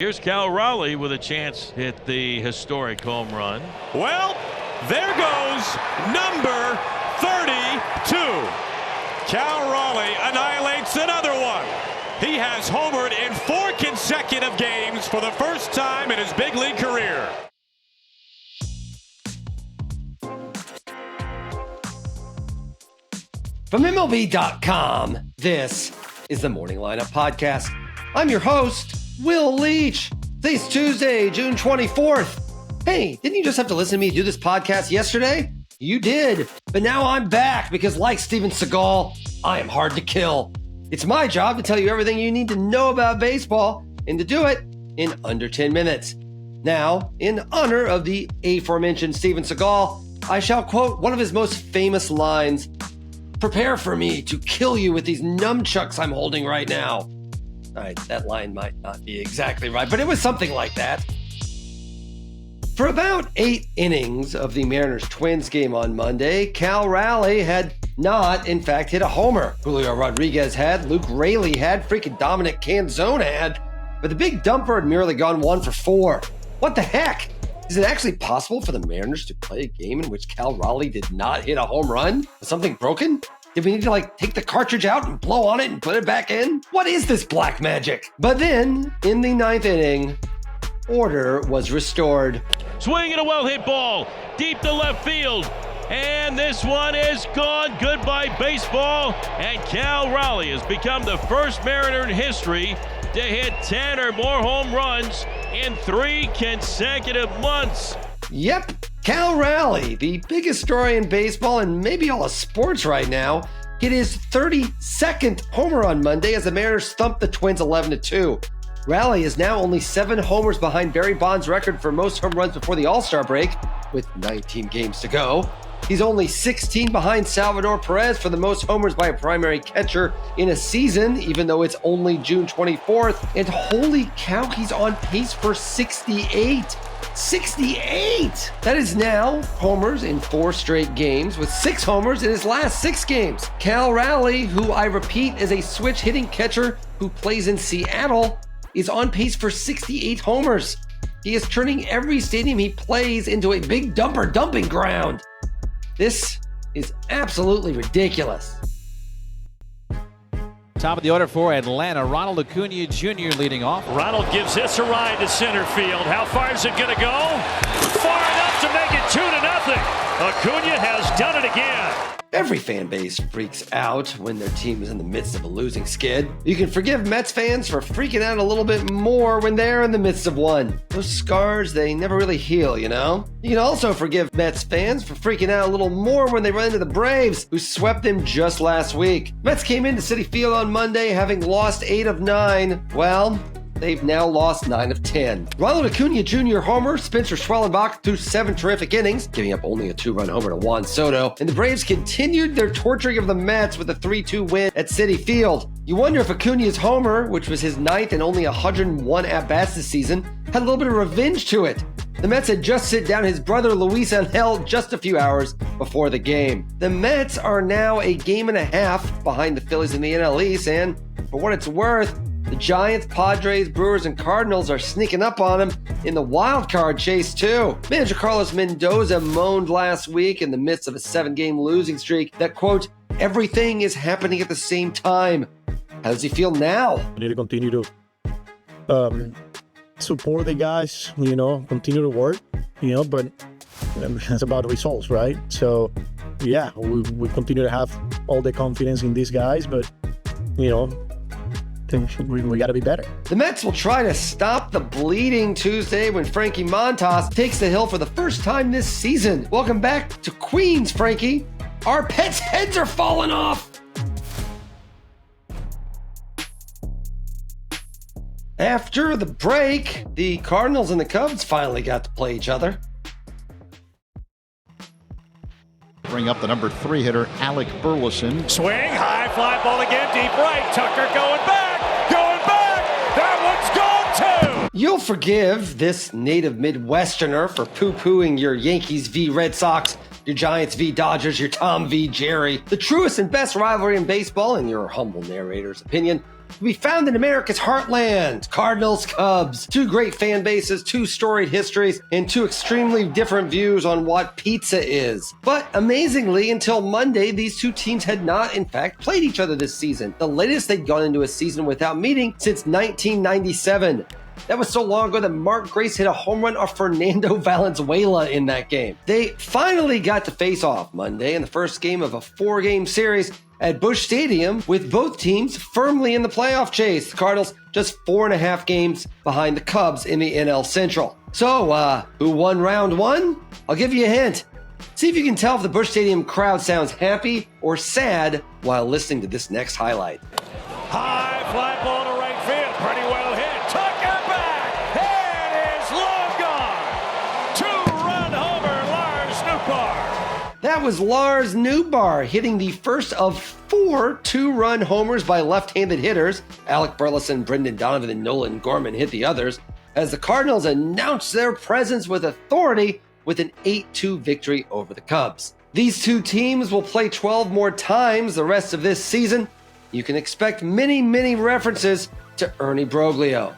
Here's Cal Raleigh with a chance to hit the historic home run. Well, there goes number 32. Cal Raleigh annihilates another one. He has homered in 4 consecutive games for the first time in his big league career. From MLB.com, this is the Morning Lineup Podcast. I'm your host, Will Leach. Today's Tuesday, June 24th. Hey, didn't you just have to listen to me do this podcast yesterday? You did, but now I'm back because like Steven Seagal, I am hard to kill. It's my job to tell you everything you need to know about baseball and to do it in under 10 minutes. Now, in honor of the aforementioned Steven Seagal, I shall quote one of his most famous lines: "Prepare for me to kill you with these nunchucks I'm holding right now." All right, that line might not be exactly right, but it was something like that. For about 8 innings of the Mariners-Twins game on Monday, Cal Raleigh had not, in fact, hit a homer. Julio Rodriguez had, Luke Raley had, freaking Dominic Canzone had, but the big dumper had merely gone 1 for 4. What the heck? Is it actually possible for the Mariners to play a game in which Cal Raleigh did not hit a home run? Was something broken? Did we need to take the cartridge out and blow on it and put it back in? What is this black magic? But then, in the 9th inning, order was restored. Swing and a well-hit ball deep to left field. And this one is gone. Goodbye, baseball. And Cal Raleigh has become the first Mariner in history to hit 10 or more home runs in 3 consecutive months. Yep, Cal Raleigh, the biggest story in baseball and maybe all of sports right now, hit his 32nd homer on Monday as the Mariners thumped the Twins 11-2. Raleigh is now only 7 homers behind Barry Bonds' record for most home runs before the All-Star break, with 19 games to go. He's only 16 behind Salvador Perez for the most homers by a primary catcher in a season, even though it's only June 24th. And holy cow, he's on pace for 68. 68! That is now homers in 4 straight games, with 6 homers in his last 6 games. Cal Raleigh, who I repeat is a switch-hitting catcher who plays in Seattle, is on pace for 68 homers. He is turning every stadium he plays into a big dumper dumping ground. This is absolutely ridiculous. Top of the order for Atlanta, Ronald Acuña Jr. leading off. Ronald gives this a ride to center field. How far is it going to go? Far enough to make it 2-0. Acuña has done it again. Every fan base freaks out when their team is in the midst of a losing skid. You can forgive Mets fans for freaking out a little bit more when they're in the midst of one. Those scars, they never really heal, you know? You can also forgive Mets fans for freaking out a little more when they run into the Braves, who swept them just last week. Mets came into Citi Field on Monday having lost 8 of 9. Well, they've now lost 9 of 10. Ronald Acuña Jr. homer, Spencer Schwellenbach threw 7 terrific innings, giving up only a 2-run homer to Juan Soto, and the Braves continued their torturing of the Mets with a 3-2 win at Citi Field. You wonder if Acuña's homer, which was his 9th and only 101 at-bats this season, had a little bit of revenge to it. The Mets had just sit down his brother Luis Angel just a few hours before the game. The Mets are now a game and a half behind the Phillies in the NL East, and for what it's worth, the Giants, Padres, Brewers, and Cardinals are sneaking up on him in the wild card chase, too. Manager Carlos Mendoza moaned last week in the midst of a 7-game losing streak that, quote, "everything is happening at the same time." How does he feel now? We need to continue to support the guys, continue to work, but it's about the results, right? So, yeah, we continue to have all the confidence in these guys, but, we got to be better. The Mets will try to stop the bleeding Tuesday when Frankie Montas takes the hill for the first time this season. Welcome back to Queens, Frankie. Our pets' heads are falling off. After the break, the Cardinals and the Cubs finally got to play each other. Bring up the number 3 hitter, Alec Burleson. Swing, high fly ball again, deep right. Tucker going back. That one's gone too. You'll forgive this native Midwesterner for poo-pooing your Yankees v. Red Sox, your Giants v. Dodgers, your Tom v. Jerry. The truest and best rivalry in baseball, in your humble narrator's opinion, to be found in America's heartland. Cardinals, Cubs, two great fan bases, two storied histories, and two extremely different views on what pizza is. But amazingly, until Monday, these two teams had not, in fact, played each other this season. The latest they'd gone into a season without meeting since 1997. That was so long ago that Mark Grace hit a home run off Fernando Valenzuela in that game. They finally got to face off Monday in the first game of a 4-game series at Busch Stadium, with both teams firmly in the playoff chase. The Cardinals just 4.5 games behind the Cubs in the NL Central. So, who won round one? I'll give you a hint. See if you can tell if the Busch Stadium crowd sounds happy or sad while listening to this next highlight. High fly ball to right field. Pretty well hit. Tucker back. It is long gone. 2-run homer, Lars Nootbaar. That was Lars Nootbaar hitting the first of 4 2-run homers by left-handed hitters. Alec Burleson, Brendan Donovan, and Nolan Gorman hit the others as the Cardinals announced their presence with authority with an 8-2 victory over the Cubs. These two teams will play 12 more times the rest of this season. You can expect many, many references to Ernie Broglio.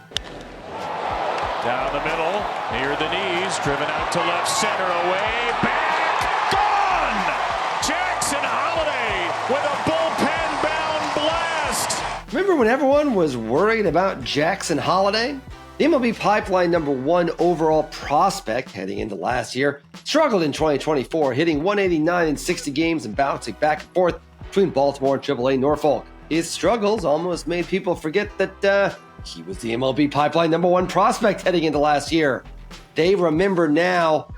Down the middle, near the knees, driven out to left center, away, back, gone! Jackson Holiday with a bullpen-bound blast! Remember when everyone was worried about Jackson Holiday? The MLB Pipeline #1 overall prospect heading into last year struggled in 2024, hitting 189 in 60 games and bouncing back and forth between Baltimore and AAA Norfolk. His struggles almost made people forget that he was the MLB Pipeline #1 prospect heading into last year. They remember now.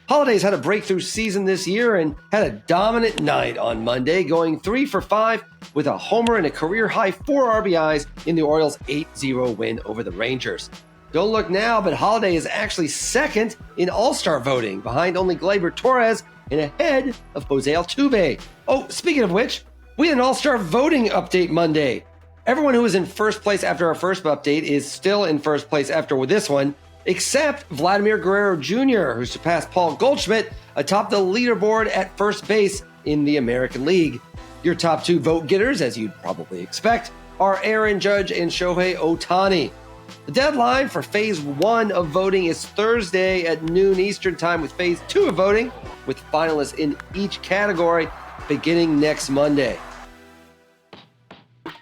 Holiday's had a breakthrough season this year and had a dominant night on Monday, going 3 for 5 with a homer and a career-high 4 RBIs in the Orioles' 8-0 win over the Rangers. Don't look now, but Holiday is actually second in All-Star voting, behind only Gleyber Torres and ahead of Jose Altuve. Oh, speaking of which, we had an All-Star voting update Monday. Everyone who was in first place after our first update is still in first place after this one, except Vladimir Guerrero Jr., who surpassed Paul Goldschmidt atop the leaderboard at first base in the American League. Your top 2 vote getters, as you'd probably expect, are Aaron Judge and Shohei Ohtani. The deadline for Phase 1 of voting is Thursday at noon Eastern Time, with Phase 2 of voting, with finalists in each category, beginning next Monday.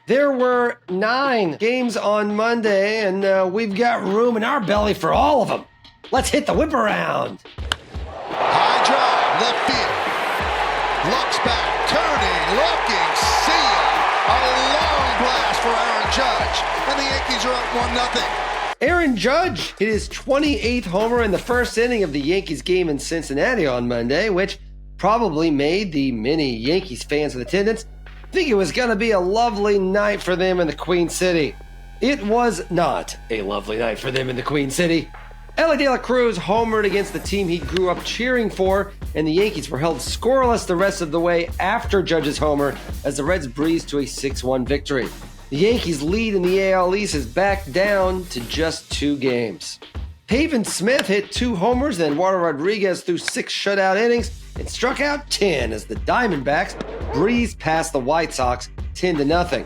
There were 9 games on Monday, and we've got room in our belly for all of them. Let's hit the whip around. High drive, left field. Looks back, turning, looking, see ya. A long blast for Aaron Judge, and the Yankees are up 1-0. Aaron Judge hit his 28th homer in the first inning of the Yankees game in Cincinnati on Monday, which probably made the many Yankees fans in attendance think it was going to be a lovely night for them in the Queen City. It was not a lovely night for them in the Queen City. Ellie De La Cruz homered against the team he grew up cheering for, and the Yankees were held scoreless the rest of the way after Judge's homer as the Reds breezed to a 6-1 victory. The Yankees' lead in the AL East is back down to just 2 games. Pavin Smith hit 2 homers, then Eduardo Rodriguez threw 6 shutout innings and struck out 10 as the Diamondbacks breezed past the White Sox 10-0.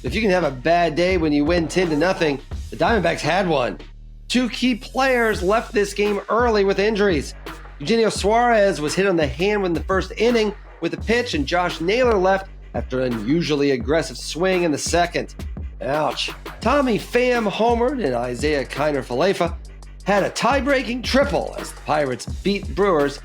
If you can have a bad day when you win 10-0, the Diamondbacks had one. 2 key players left this game early with injuries. Eugenio Suarez was hit on the hand in the first inning with a pitch, and Josh Naylor left after an unusually aggressive swing in the second. Ouch. Tommy Pham homered, and Isaiah Kiner-Falefa had a tie-breaking triple as the Pirates beat Brewers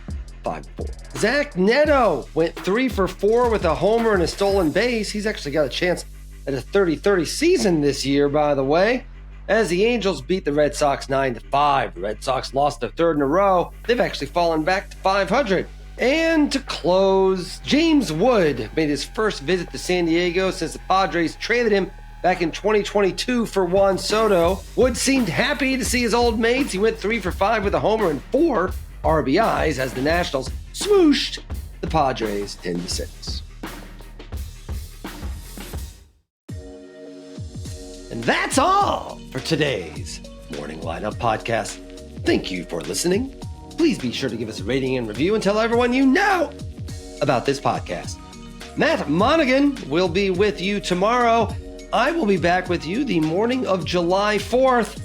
5-4. Zach Neto went 3 for 4 with a homer and a stolen base. He's actually got a chance at a 30-30 season this year, by the way, as the Angels beat the Red Sox 9-5. The Red Sox lost their 3rd in a row. They've actually fallen back to 500. And to close, James Wood made his first visit to San Diego since the Padres traded him back in 2022 for Juan Soto. Wood seemed happy to see his old mates. He went 3 for 5 with a homer and 4 RBIs as the Nationals smooshed the Padres 10-6. And that's all for today's Morning Lineup Podcast. Thank you for listening. Please be sure to give us a rating and review and tell everyone you know about this podcast. Matt Monaghan will be with you tomorrow. I will be back with you the morning of July 4th.